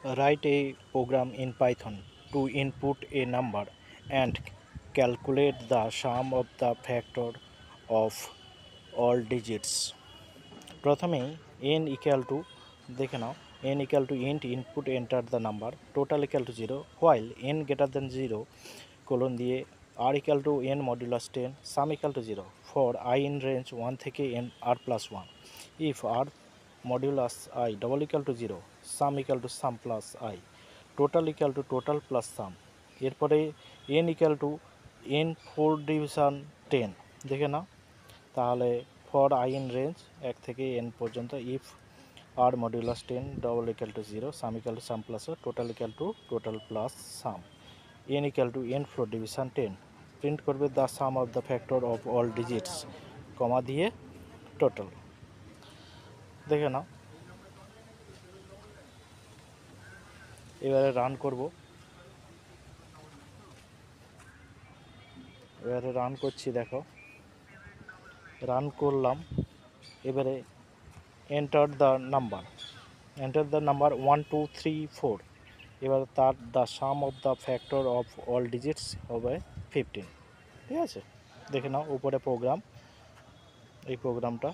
Write a program in Python to input a number and calculate the sum of the factor of all digits. প্রথমেই n equal to দেখে নাও n equal to int input enter the number total equal to 0 while n greater than 0 colon দিয়ে r equal to n modulus 10 sum equal to 0 for I in range 1 থেকে n r plus 1 if r modulus I double equal to 0 sum equal to sum plus I total equal to total plus sum এরপরে n equal to n 4 division 10 দেখে নাও তাহলে for I in range 1 থেকে n পর্যন্ত if r modulus 10 double equal to 0 sum equal to sum plus total equal to total plus sum n equal to n floor division 10 print করবে the sum of the factor of all digits comma দিয়ে total. দেখে নাও এবারে run করব, এবারে run করছি, দেখো run করলাম। এবারে এন্টার দ্য নাম্বার 1 2 3 4 এবার তার the sum of the factor of all digits হবে 15। ঠিক আছে, দেখে নাও উপরে প্রোগ্রাম, এই প্রোগ্রামটা